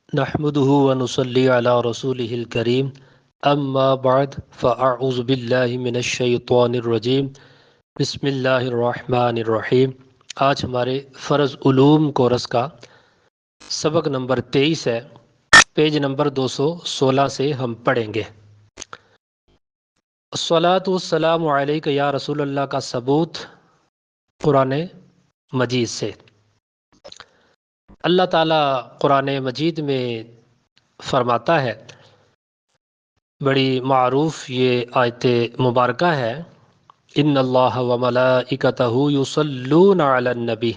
نحمده ونصلي على رسوله الكريم اما بعد فاعوذ باللہ من الشیطان الرجیم بسم اللہ الرحمن الرحیم۔ آج ہمارے فرض علوم کورس کا سبق نمبر 23 ہے، پیج نمبر 216 سے ہم پڑھیں گے۔ الصلاۃ والسلام علیک یا رسول اللہ کا ثبوت قرآن مجید سے۔ اللہ تعالیٰ قرآن مجید میں فرماتا ہے، بڑی معروف یہ آیت مبارکہ ہے، ان اللہ وملائکتہ یصلون علی النبی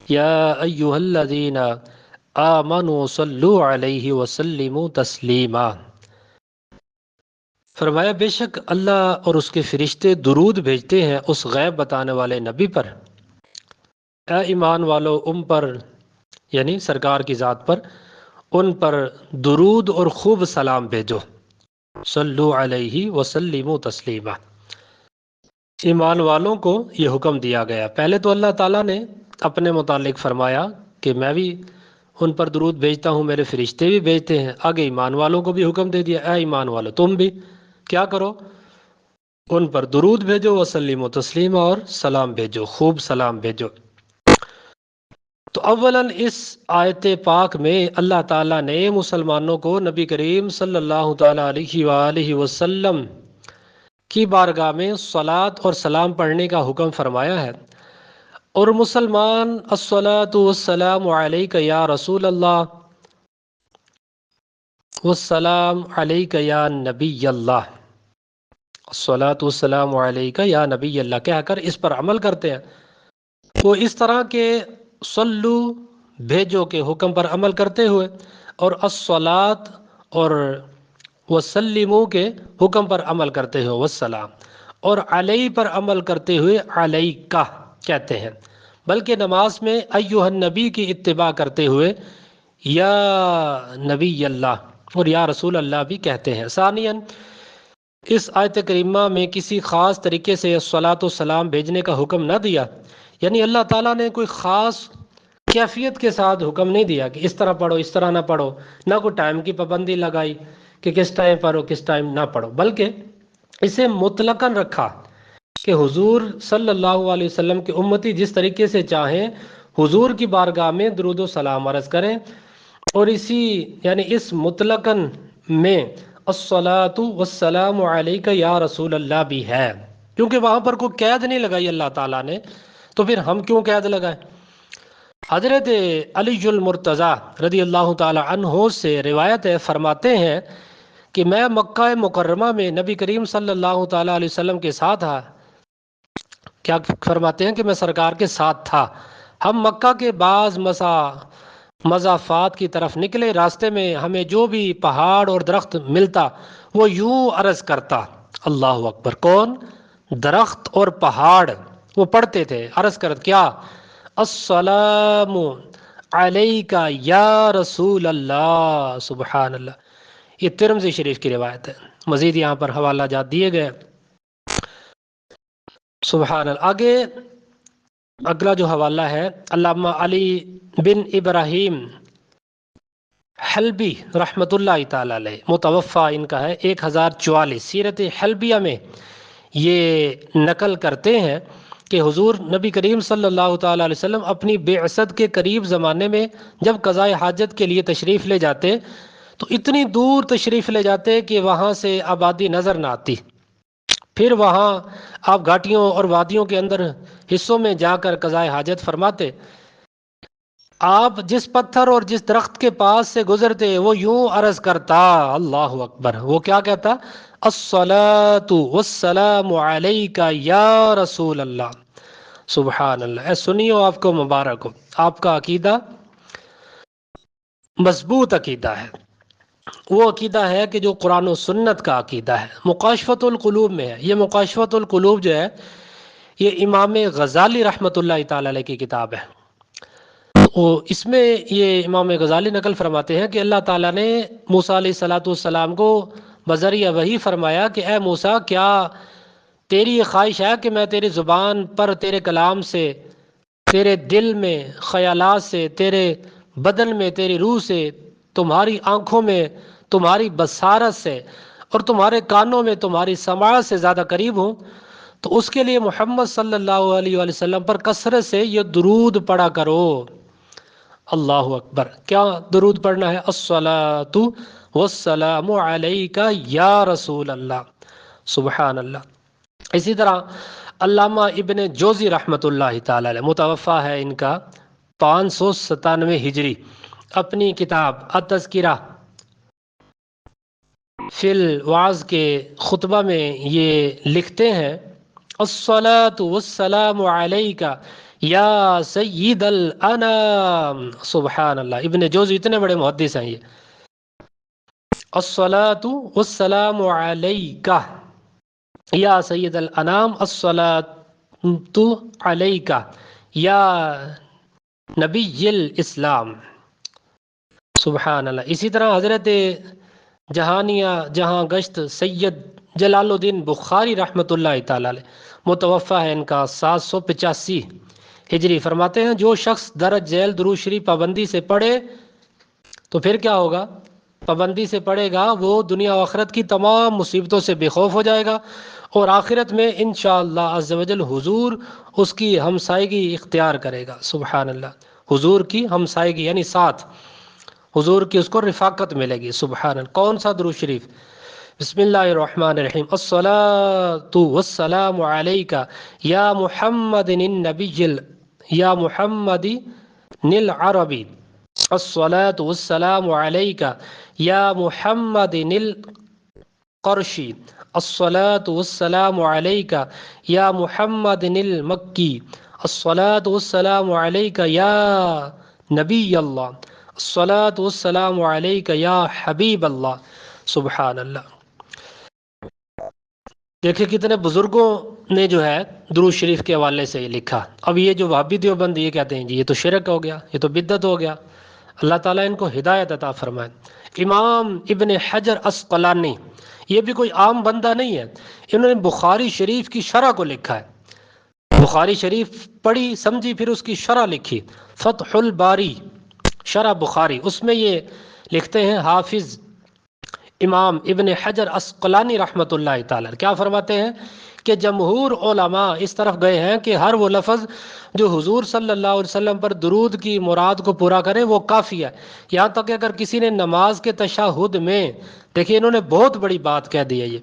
یا ایہا الذین آمنوا صلوا علیہ وسلموا تسلیما۔ فرمایا بے شک اللہ اور اس کے فرشتے درود بھیجتے ہیں اس غیب بتانے والے نبی پر، اے ایمان والو ان پر یعنی سرکار کی ذات پر، ان پر درود اور خوب سلام بھیجو۔ صلو علیہ وسلموا تسلیما۔ ایمان والوں کو یہ حکم دیا گیا۔ پہلے تو اللہ تعالیٰ نے اپنے متعلق فرمایا کہ میں بھی ان پر درود بھیجتا ہوں، میرے فرشتے بھی بھیجتے ہیں۔ آگے ایمان والوں کو بھی حکم دے دیا، اے ایمان والو تم بھی کیا کرو، ان پر درود بھیجو، وسلموا تسلیما، اور سلام بھیجو، خوب سلام بھیجو۔ تو اولاً اس آیت پاک میں اللہ تعالیٰ نے مسلمانوں کو نبی کریم صلی اللہ تعالیٰ علیہ وآلہ وسلم کی بارگاہ میں صلاۃ اور سلام پڑھنے کا حکم فرمایا ہے، اور مسلمان الصلاۃ والسلام علیک یا رسول اللہ والسلام علیک یا نبی اللہ، الصلاۃ والسلام علیک یا نبی اللہ کہہ کر اس پر عمل کرتے ہیں۔ وہ اس طرح کے صلو بھیجو کے حکم پر عمل کرتے ہوئے، اور الصلاۃ اور وسلموا کے حکم پر عمل کرتے ہوئے، والسلام اور علیہ پر عمل کرتے ہوئے علیکہ کہتے ہیں، بلکہ نماز میں ایھا النبی کی اتباع کرتے ہوئے یا نبی اللہ اور یا رسول اللہ بھی کہتے ہیں۔ ثانیاً اس آیت کریمہ میں کسی خاص طریقے سے الصلاۃ والسلام بھیجنے کا حکم نہ دیا، یعنی اللہ تعالیٰ نے کوئی خاص کیفیت کے ساتھ حکم نہیں دیا کہ اس طرح پڑھو اس طرح نہ پڑھو، نہ کوئی ٹائم کی پابندی لگائی کہ کس ٹائم پڑھو کس ٹائم نہ پڑھو، بلکہ اسے مطلقاً رکھا کہ حضور صلی اللہ علیہ وسلم کے امتی جس طریقے سے چاہیں حضور کی بارگاہ میں درود و سلام عرض کریں، اور اسی یعنی اس مطلقاً میں الصلاۃ والسلام علیک یا رسول اللہ بھی ہے، کیونکہ وہاں پر کوئی قید نہیں لگائی اللہ تعالیٰ نے، تو پھر ہم کیوں قید لگائیں۔ حضرت علی المرتضیٰ رضی اللہ تعالی عنہ سے روایت ہے، فرماتے ہیں کہ میں مکہ مکرمہ میں نبی کریم صلی اللہ تعالی علیہ وسلم کے ساتھ تھا۔ کیا فرماتے ہیں کہ میں سرکار کے ساتھ تھا، ہم مکہ کے بعض مضافات کی طرف نکلے، راستے میں ہمیں جو بھی پہاڑ اور درخت ملتا وہ یوں عرض کرتا، اللہ اکبر، کون؟ درخت اور پہاڑ، وہ پڑھتے تھے، عرض کرت کیا؟ السلام علیک یا رسول اللہ۔ سبحان اللہ، یہ ترمذی شریف کی روایت ہے، مزید یہاں پر حوالہ جات دیے گئے۔ سبحان اللہ۔ آگے اگلا جو حوالہ ہے علامہ علی بن ابراہیم حلبی رحمۃ اللہ تعالی علیہ، متوفہ ان کا ہے 1044، سیرت حلبیہ میں یہ نقل کرتے ہیں کہ حضور نبی کریم صلی اللہ تعالیٰ علیہ وسلم اپنی بعثت کے قریب زمانے میں جب قضاء حاجت کے لیے تشریف لے جاتے تو اتنی دور تشریف لے جاتے کہ وہاں سے آبادی نظر نہ آتی، پھر وہاں آپ گھاٹیوں اور وادیوں کے اندر حصوں میں جا کر قضاء حاجت فرماتے، آپ جس پتھر اور جس درخت کے پاس سے گزرتے وہ یوں عرض کرتا، اللہ اکبر، وہ کیا کہتا؟ الصلاۃ والسلام علیک یا رسول اللہ۔ سبحان اللہ۔ اے سنیو، آپ کو مبارک ہو، آپ کا عقیدہ مضبوط عقیدہ ہے، وہ عقیدہ ہے کہ جو قرآن و سنت کا عقیدہ ہے، مکاشفۃ القلوب میں ہے۔ یہ مکاشفۃ القلوب جو ہے یہ امام غزالی رحمۃ اللہ تعالی علیہ کی کتاب ہے۔ اس میں یہ امام غزالی نقل فرماتے ہیں کہ اللہ تعالیٰ نے موسیٰ علیہ الصلوۃ والسلام کو بذریعہ وحی فرمایا کہ اے موسیٰ، کیا تیری یہ خواہش ہے کہ میں تیری زبان پر تیرے کلام سے، تیرے دل میں خیالات سے، تیرے بدن میں تیری روح سے تمہاری آنکھوں میں تمہاری بصارت سے اور تمہارے کانوں میں تمہاری سماعت سے زیادہ قریب ہوں، تو اس کے لیے محمد صلی اللہ علیہ وآلہ وسلم پر کثرت سے یہ درود پڑھا کرو۔ اللہ اکبر، کیا درود پڑھنا ہے؟ الصلاۃ والسلام علیک یا رسول اللہ، سبحان اللہ۔ اسی طرح علامہ ابن جوزی رحمۃ اللہ تعالی علیہ، متوفی ہے ان کا 597 ہجری، اپنی کتاب التذکرہ فی الوعظ کے خطبہ میں یہ لکھتے ہیں، الصلاۃ والسلام علیک یا سید الانام، سبحان اللہ۔ ابن جوزی اتنے بڑے محدث ہیں یہ، الصلاۃ والسلام علیک یا سید الانام، الصلاۃ علیک یا نبی الاسلام، سبحان اللہ۔ اسی طرح حضرت جہانیہ جہاں گشت سید جلال الدین بخاری رحمۃ اللہ تعالی علیہ، متوفی ہے ان کا 785 ہجری، فرماتے ہیں جو شخص درج ذیل درود شریف پابندی سے پڑھے تو پھر کیا ہوگا؟ پابندی سے پڑھے گا وہ دنیا و آخرت کی تمام مصیبتوں سے بے خوف ہو جائے گا، اور آخرت میں انشاءاللہ عز و جل حضور اس کی ہمسائیگی اختیار کرے گا، سبحان اللہ۔ حضور کی ہمسائیگی یعنی ساتھ، حضور کی اس کو رفاقت ملے گی، سبحان اللہ۔ کون سا درود شریف؟ بسم اللہ الرحمن الرحیم، الصلاۃ والسلام علیک یا محمد النبی یا محمد العربی، الصلاۃ والسلام علیک یا محمد القرشی، الصلاۃ والسلام علیک یا محمد المکی، الصلاۃ والسلام علیک یا نبی اللہ، الصلاۃ والسلام علیک یا حبیب اللہ، سبحان اللہ۔ دیکھیں کتنے بزرگوں نے جو ہے درود شریف کے حوالے سے یہ لکھا۔ اب یہ جو وہابی دیوبند یہ کہتے ہیں جی یہ تو شرک ہو گیا، یہ تو بدعت ہو گیا، اللہ تعالیٰ ان کو ہدایت عطا فرمائے۔ امام ابن حجر عسقلانی، یہ بھی کوئی عام بندہ نہیں ہے، انہوں نے بخاری شریف کی شرح کو لکھا ہے، بخاری شریف پڑھی سمجھی پھر اس کی شرح لکھی، فتح الباری شرح بخاری، اس میں یہ لکھتے ہیں حافظ امام ابن حجر عسقلانی رحمۃ اللہ تعالی، کیا فرماتے ہیں کہ جمہور علماء اس طرف گئے ہیں کہ ہر وہ لفظ جو حضور صلی اللہ علیہ وسلم پر درود کی مراد کو پورا کرے وہ کافی ہے، یہاں تک کہ اگر کسی نے نماز کے تشہد میں، دیکھیے انہوں نے بہت بڑی بات کہہ دی ہے، یہ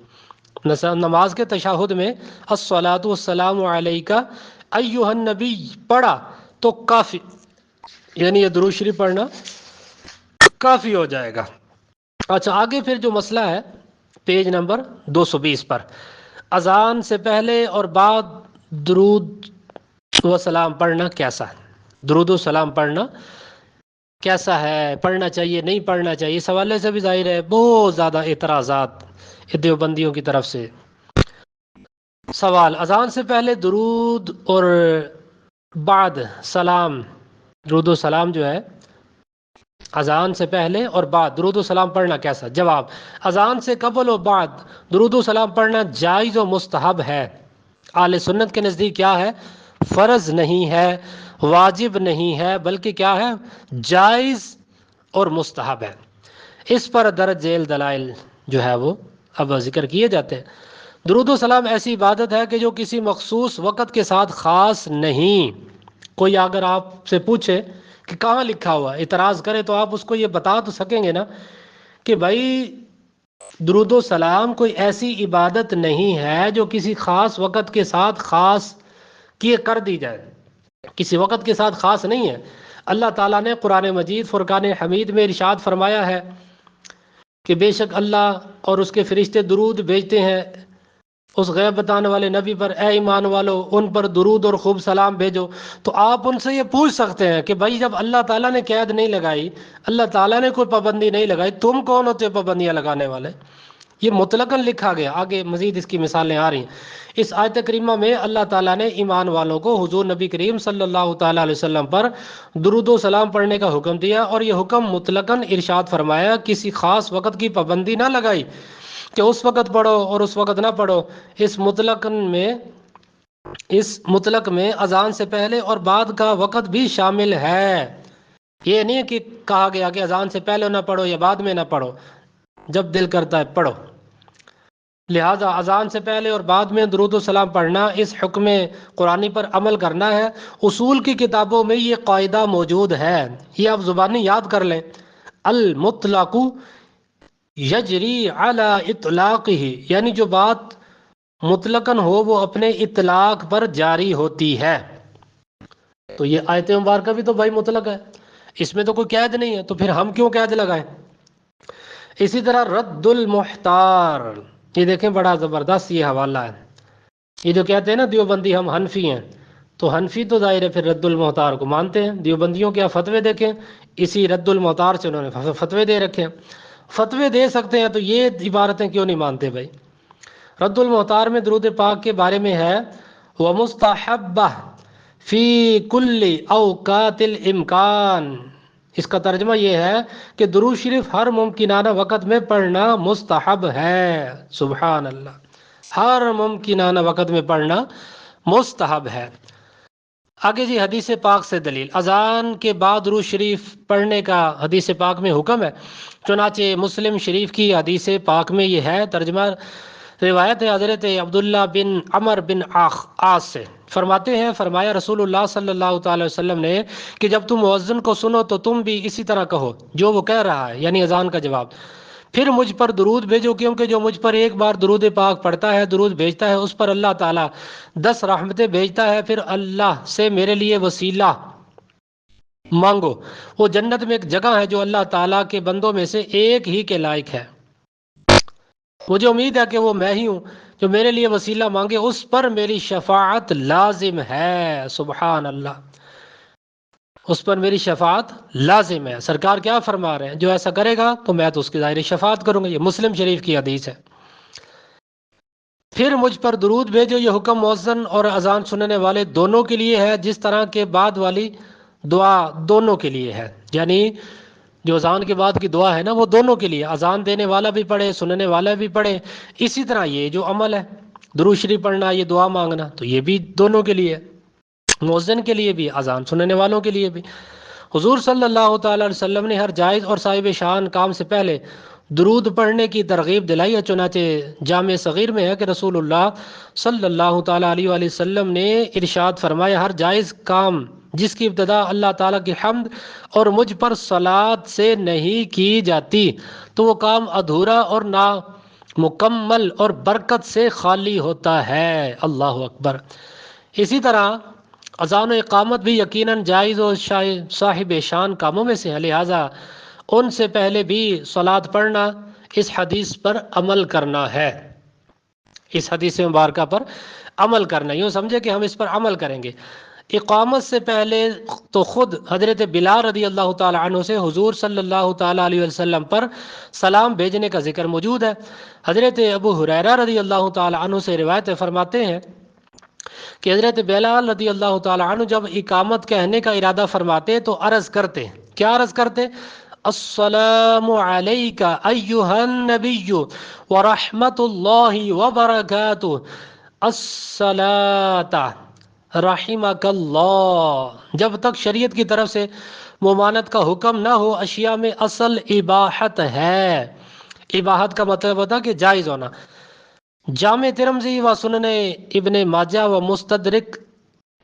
نماز کے تشہد میں الصلاۃ والسلام علیک ایھا النبی پڑھا تو کافی، یعنی یہ درود شریف پڑھنا کافی ہو جائے گا۔ اچھا آگے پھر جو مسئلہ ہے پیج نمبر 220 پر، اذان سے پہلے اور بعد درود و سلام پڑھنا کیسا ہے؟ درود و سلام پڑھنا کیسا ہے؟ پڑھنا چاہیے نہیں پڑھنا چاہیے؟ اس حوالے سے بھی ظاہر ہے بہت زیادہ اعتراضات دیوبندیوں کی طرف سے۔ سوال، اذان سے پہلے درود اور بعد سلام، درود و سلام جو ہے اذان سے پہلے اور بعد درود و سلام پڑھنا کیسا؟ جواب، اذان سے قبل و بعد درود و سلام پڑھنا جائز و مستحب ہے، اہل سنت کے نزدیک کیا ہے؟ فرض نہیں ہے، واجب نہیں ہے، بلکہ کیا ہے؟ جائز اور مستحب ہے۔ اس پر درج ذیل دلائل جو ہے وہ اب ذکر کیے جاتے ہیں۔ درود و سلام ایسی عبادت ہے کہ جو کسی مخصوص وقت کے ساتھ خاص نہیں۔ کوئی اگر آپ سے پوچھے کہ کہاں لکھا ہوا، اعتراض کرے تو آپ اس کو یہ بتا تو سکیں گے نا کہ بھائی درود و سلام کوئی ایسی عبادت نہیں ہے جو کسی خاص وقت کے ساتھ خاص کر دی جائے، کسی وقت کے ساتھ خاص نہیں ہے۔ اللہ تعالیٰ نے قرآن مجید فرقان حمید میں ارشاد فرمایا ہے کہ بے شک اللہ اور اس کے فرشتے درود بھیجتے ہیں اس غیب بتانے والے نبی پر، اے ایمان والو ان پر درود اور خوب سلام بھیجو۔ تو آپ ان سے یہ پوچھ سکتے ہیں کہ بھائی جب اللہ تعالیٰ نے قید نہیں لگائی، اللہ تعالیٰ نے کوئی پابندی نہیں لگائی، تم کون ہوتے ہو پابندیاں لگانے والے؟ یہ مطلقاً لکھا گیا، آگے مزید اس کی مثالیں آ رہی ہیں۔ اس آیت کریمہ میں اللہ تعالیٰ نے ایمان والوں کو حضور نبی کریم صلی اللہ تعالیٰ علیہ وسلم پر درود و سلام پڑھنے کا حکم دیا، اور یہ حکم مطلقاً ارشاد فرمایا، کسی خاص وقت کی پابندی نہ لگائی کہ اس وقت پڑھو اور اس وقت نہ پڑھو۔ اس مطلق میں اذان سے پہلے اور بعد کا وقت بھی شامل ہے، یہ نہیں کہ کہا گیا کہ اذان سے پہلے نہ پڑھو یا بعد میں نہ پڑھو، جب دل کرتا ہے پڑھو۔ لہٰذا اذان سے پہلے اور بعد میں درود و سلام پڑھنا اس حکم قرآنی پر عمل کرنا ہے۔ اصول کی کتابوں میں یہ قاعدہ موجود ہے، یہ آپ زبانی یاد کر لیں، المطلق یجری علی اطلاقہ، یعنی جو بات مطلقاً ہو وہ اپنے اطلاق پر جاری ہوتی ہے۔ تو یہ آیت مبارکہ بھی تو بھائی مطلق ہے، اس میں تو کوئی قید نہیں ہے، تو پھر ہم کیوں قید لگائیں؟ اسی طرح رد المحتار، یہ دیکھیں بڑا زبردست یہ حوالہ ہے۔ یہ جو کہتے ہیں نا دیوبندی ہم حنفی ہیں، تو حنفی تو ظاہر ہے پھر رد المحتار کو مانتے ہیں۔ دیوبندیوں کے فتوے دیکھیں، اسی رد المحتار سے انہوں نے فتوے دے رکھے ہیں۔ فتوے دے سکتے ہیں تو یہ عبارتیں کیوں نہیں مانتے بھائی؟ رد المحتار میں درود پاک کے بارے میں ہے وَمُسْتَحَبَّةٌ فی کل اوقات الامکان، اس کا ترجمہ یہ ہے کہ درود شریف ہر ممکنانہ وقت میں پڑھنا مستحب ہے۔ سبحان اللہ، ہر ممکنانہ وقت میں پڑھنا مستحب ہے۔ آگے جی حدیث پاک سے دلیل، اذان کے بعد درود شریف پڑھنے کا حدیث پاک میں حکم ہے۔ چنانچہ مسلم شریف کی حدیث پاک میں یہ ہے، ترجمہ روایت ہے حضرت عبداللہ بن عمر بن عاص سے، فرماتے ہیں فرمایا رسول اللہ صلی اللہ تعالی وسلم نے کہ جب تم مؤذن کو سنو تو تم بھی اسی طرح کہو جو وہ کہہ رہا ہے، یعنی اذان کا جواب، پھر مجھ پر درود بھیجو، کیونکہ جو مجھ پر ایک بار درود پاک پڑھتا ہے، درود بھیجتا ہے، اس پر اللہ تعالیٰ 10 رحمتیں بھیجتا ہے۔ پھر اللہ سے میرے لیے وسیلہ مانگو، وہ جنت میں ایک جگہ ہے جو اللہ تعالیٰ کے بندوں میں سے ایک ہی کے لائق ہے۔ مجھے امید ہے کہ وہ میں ہی ہوں، جو میرے لیے وسیلہ مانگے اس پر میری شفاعت لازم ہے۔ سبحان اللہ، اس پر میری شفاعت لازم ہے۔ سرکار کیا فرما رہے ہیں؟ جو ایسا کرے گا تو میں تو اس کی ظاہری شفاعت کروں گا۔ یہ مسلم شریف کی حدیث ہے۔ پھر مجھ پر درود بھیجو، یہ حکم مؤذن اور اذان سننے والے دونوں کے لیے ہے، جس طرح کے بعد والی دعا دونوں کے لیے ہے، یعنی جو اذان کے بعد کی دعا ہے نا وہ دونوں کے لیے، اذان دینے والا بھی پڑھے، سننے والا بھی پڑھے۔ اسی طرح یہ جو عمل ہے درود شریف پڑھنا، یہ دعا مانگنا، تو یہ بھی دونوں کے لیے، مؤذن کے لیے بھی، اذان سننے والوں کے لیے بھی۔ حضور صلی اللہ تعالی علیہ وسلم نے ہر جائز اور صاحب شان کام سے پہلے درود پڑھنے کی ترغیب دلائی ہے۔ چنانچہ جامع صغیر میں ہے کہ رسول اللہ صلی اللہ تعالی علیہ وآلہ وسلم نے ارشاد فرمایا، ہر جائز کام جس کی ابتدا اللہ تعالیٰ کی حمد اور مجھ پر صلات سے نہیں کی جاتی تو وہ کام ادھورا اور نامکمل اور برکت سے خالی ہوتا ہے۔ اللہ اکبر۔ اسی طرح اذان و اقامت بھی یقیناً جائز و صاحب شان کاموں میں سے ہے، لہٰذا ان سے پہلے بھی صلات پڑھنا اس حدیث پر عمل کرنا ہے، اس حدیث مبارکہ پر عمل کرنا، یوں سمجھے کہ ہم اس پر عمل کریں گے۔ اقامت سے پہلے تو خود حضرت بلال رضی اللہ تعالی عنہ سے حضور صلی اللہ تعالی علیہ وسلم پر سلام بھیجنے کا ذکر موجود ہے۔ حضرت ابو ہریرہ رضی اللہ تعالی عنہ سے روایت فرماتے ہیں کہ حضرت بلال رضی اللہ تعالی عنہ جب اقامت کہنے کا ارادہ فرماتے تو عرض کرتے، کیا عرض کرتے؟ السلام علیک ایھا النبی ورحمۃ اللہ وبرکاتہ، الصلاۃ رحمک اللہ۔ جب تک شریعت کی طرف سے ممانعت کا حکم نہ ہو، اشیاء میں اصل اباحت ہے۔ اباحت کا مطلب ہوتا ہے کہ جائز ہونا۔ جامع ترمذی و سنن ابن ماجہ و مستدرک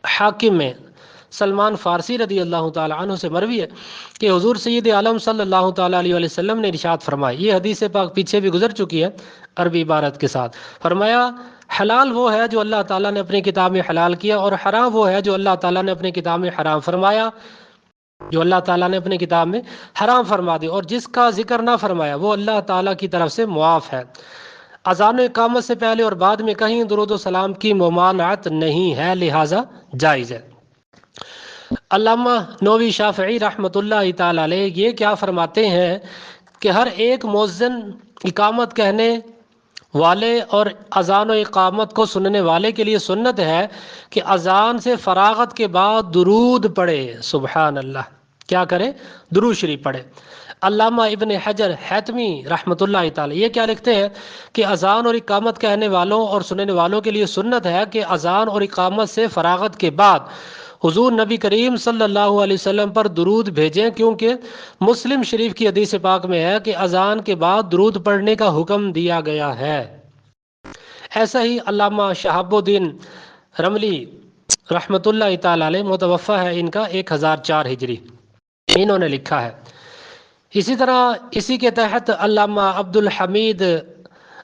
حاکم میں سلمان فارسی رضی اللہ تعالی عنہ سے مروی ہے کہ حضور سید عالم صلی اللہ تعالی علیہ وسلم نے ارشاد فرمایا، یہ حدیث پاک پیچھے بھی گزر چکی ہے عربی عبارت کے ساتھ، فرمایا حلال وہ ہے جو اللہ تعالیٰ نے اپنی کتاب میں حلال کیا، اور حرام وہ ہے جو اللہ تعالیٰ نے اپنی کتاب میں حرام فرمایا، جو اللہ تعالیٰ نے اپنی کتاب میں حرام فرما دی، اور جس کا ذکر نہ فرمایا وہ اللہ تعالیٰ کی طرف سے معاف ہے۔ اذان و اقامت سے پہلے اور بعد میں کہیں درود و سلام کی ممانعت نہیں ہے، لہٰذا جائز ہے۔ علامہ نووی شافعی رحمۃ اللہ تعالی علیہ یہ کیا فرماتے ہیں کہ ہر ایک مؤذن اقامت کہنے والے اور اذان و اقامت کو سننے والے کے لیے سنت ہے کہ اذان سے فراغت کے بعد درود پڑھے۔ سبحان اللہ، کیا کرے؟ درود شریف پڑھے۔ علامہ ابن حجر حتمی رحمۃ اللہ تعالی یہ کیا لکھتے ہیں کہ اذان اور اقامت کہنے والوں اور سننے والوں کے لیے سنت ہے کہ اذان اور اقامت سے فراغت کے بعد حضور نبی کریم صلی اللہ علیہ وسلم پر درود بھیجیں، کیونکہ مسلم شریف کی حدیث پاک میں ہے کہ اذان کے بعد درود پڑھنے کا حکم دیا گیا ہے۔ ایسا ہی علامہ شہاب الدین رملی رحمۃ اللہ تعالی علیہ، متوفی ہے ان کا 1004 ہجری، انہوں نے لکھا ہے۔ اسی طرح اسی کے تحت علامہ عبد الحمید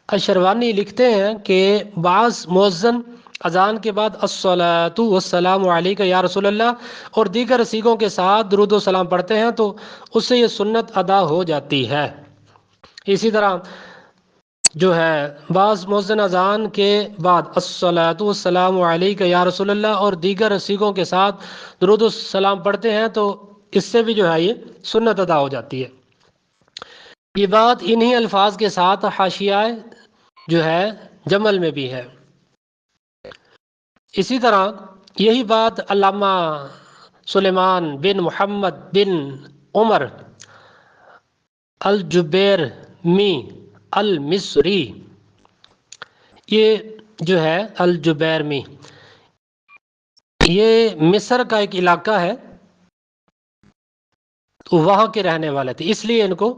اشروانی لکھتے ہیں کہ بعض مؤذن اذان کے بعد الصلاۃ والسلام علیک یا رسول اللہ اور دیگر سیغوں کے ساتھ درود و سلام پڑھتے ہیں تو اس سے یہ سنت ادا ہو جاتی ہے۔ اسی طرح جو ہے بعض مؤذن اذان کے بعد الصلاۃ والسلام علیک یا رسول اللہ اور دیگر سیغوں کے ساتھ درود و سلام پڑھتے ہیں تو اس سے بھی جو ہے یہ سنت ادا ہو جاتی ہے۔ یہ بات انہی الفاظ کے ساتھ حاشیہ جو ہے جمل میں بھی ہے۔ اسی طرح یہی بات علامہ سلیمان بن محمد بن عمر الجبیرمی المصری، یہ جو ہے الجبیرمی، یہ مصر کا ایک علاقہ ہے، وہاں کے رہنے والے تھے، اس لیے ان کو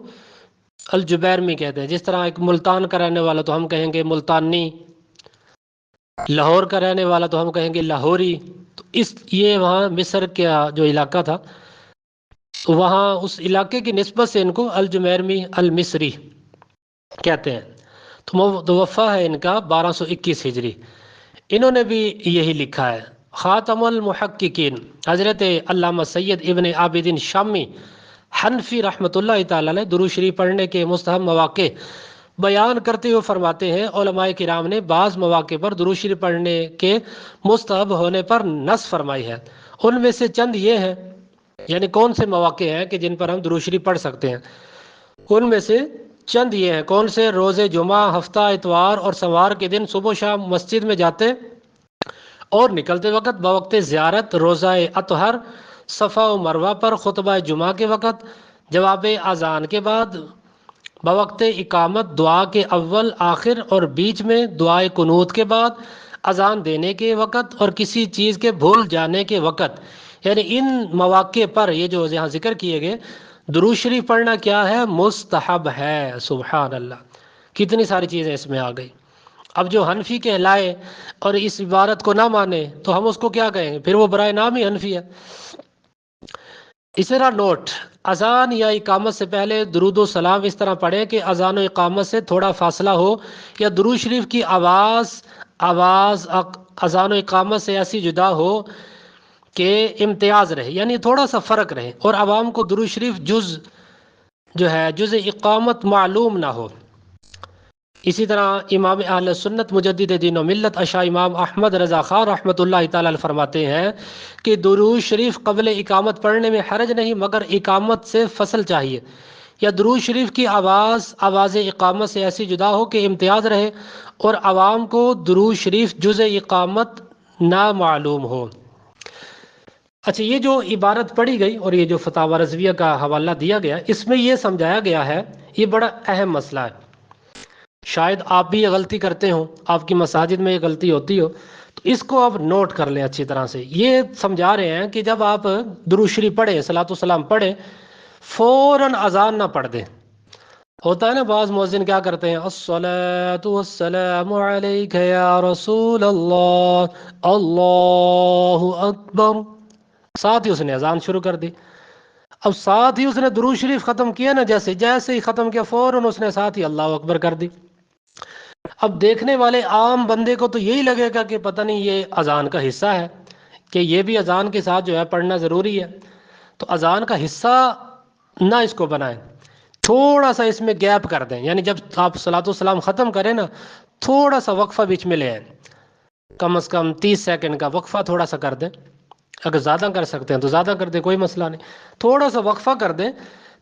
الجبیرمی کہتے ہیں۔ جس طرح ایک ملتان کا رہنے والا تو ہم کہیں گے ملتانی، لاہور کا رہنے والا تو ہم کہیں گے لاہوری۔ تو یہ وہاں مصر کا جو علاقہ تھا وہاں اس علاقے کی نسبت سے ان کو الجبیرمی المصری کہتے ہیں۔ تو متوفی ہے ان کا 1221 ہجری، انہوں نے بھی یہی لکھا ہے۔ خاتم المحققین حضرت علامہ سید ابن عابدین شامی حنفی رحمۃ اللہ تعالی علیہ درود شریف پڑھنے کے مستحب مواقع بیان کرتے ہوئے فرماتے ہیں، علماء کرام نے بعض مواقع پر درود شریف پڑھنے کے مستحب ہونے پر نص فرمائی ہے۔ ان میں سے چند یہ ہیں، یعنی کون سے مواقع ہیں کہ جن پر ہم درود شریف پڑھ سکتے ہیں، ان میں سے چند یہ ہیں۔ کون سے؟ روز جمعہ، ہفتہ اتوار اور سوار کے دن صبح و شام مسجد میں جاتے اور نکلتے وقت، بوقت زیارت روزہ اطہر، صفا و مروہ پر خطبہ جمعہ کے وقت، جواب اذان کے بعد، بوقت اقامت دعا کے اول آخر اور بیچ میں، دعائے قنوت کے بعد، اذان دینے کے وقت اور کسی چیز کے بھول جانے کے وقت۔ یعنی ان مواقع پر یہ جو یہاں ذکر کیے گئے درود شریف پڑھنا کیا ہے؟ مستحب ہے۔ سبحان اللہ، کتنی ساری چیزیں اس میں آ گئی۔ اب جو حنفی کہلائے اور اس عبارت کو نہ مانے تو ہم اس کو کیا کہیں گے؟ پھر وہ برائے نام ہی حنفی ہے۔ اس طرح نوٹ، اذان یا اقامت سے پہلے درود و سلام اس طرح پڑھیں کہ اذان و اقامت سے تھوڑا فاصلہ ہو، یا درود شریف کی آواز اذان و اقامت سے ایسی جدا ہو کہ امتیاز رہے، یعنی تھوڑا سا فرق رہے، اور عوام کو درود شریف جز اقامت معلوم نہ ہو۔ اسی طرح امام اہل سنت مجدد دین و ملت اشاع امام احمد رضا خان رحمۃ اللہ تعالی علیہ فرماتے ہیں کہ درود شریف قبل اقامت پڑھنے میں حرج نہیں، مگر اقامت سے فصل چاہیے، یا درود شریف کی آواز اقامت سے ایسی جدا ہو کہ امتیاز رہے اور عوام کو درود شریف جز اقامت نہ معلوم ہو۔ اچھا، یہ جو عبارت پڑھی گئی اور یہ جو فتاوی رضویہ کا حوالہ دیا گیا، اس میں یہ سمجھایا گیا ہے، یہ بڑا اہم مسئلہ ہے۔ شاید آپ بھی یہ غلطی کرتے ہوں، آپ کی مساجد میں یہ غلطی ہوتی ہو، تو اس کو آپ نوٹ کر لیں اچھی طرح سے۔ یہ سمجھا رہے ہیں کہ جب آپ درود شریف پڑھیں، صلاۃ والسلام پڑھیں، فوراً اذان نہ پڑھ دیں۔ ہوتا ہے نا بعض مؤذن کیا کرتے ہیں، الصلاۃ والسلام علیک یا رسول اللہ، اللہ اکبر، ساتھ ہی اس نے اذان شروع کر دی۔ اب ساتھ ہی اس نے درود شریف ختم کیا نا، جیسے ہی ختم کیا فوراً اس نے ساتھ ہی اللہ اکبر کر دی۔ اب دیکھنے والے عام بندے کو تو یہی لگے گا کہ پتہ نہیں یہ اذان کا حصہ ہے، کہ یہ بھی اذان کے ساتھ جو ہے پڑھنا ضروری ہے۔ تو اذان کا حصہ نہ اس کو بنائیں، تھوڑا سا اس میں گیپ کر دیں، یعنی جب آپ صلاۃ والسلام ختم کریں نا، تھوڑا سا وقفہ بیچ میں لے آئیں، کم از کم 30 سیکنڈ کا وقفہ تھوڑا سا کر دیں۔ اگر زیادہ کر سکتے ہیں تو زیادہ کر دیں، کوئی مسئلہ نہیں، تھوڑا سا وقفہ کر دیں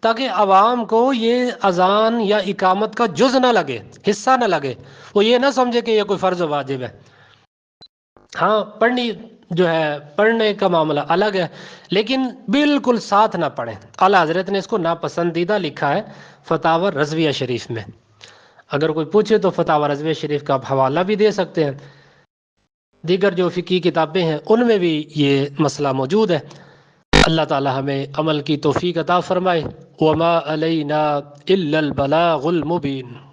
تاکہ عوام کو یہ اذان یا اقامت کا جز نہ لگے، حصہ نہ لگے، وہ یہ نہ سمجھے کہ یہ کوئی فرض و واجب ہے۔ ہاں، پڑھنے کا معاملہ الگ ہے، لیکن بالکل ساتھ نہ پڑھیں۔ اعلیٰ حضرت نے اس کو ناپسندیدہ لکھا ہے فتاوی رضویہ شریف میں۔ اگر کوئی پوچھے تو فتاوی رضویہ شریف کا آپ حوالہ بھی دے سکتے ہیں۔ دیگر جو فقہی کتابیں ہیں ان میں بھی یہ مسئلہ موجود ہے۔ اللہ تعالی ہمیں عمل کی توفیق عطا فرمائے۔ وما علینا الا البلاغ المبین۔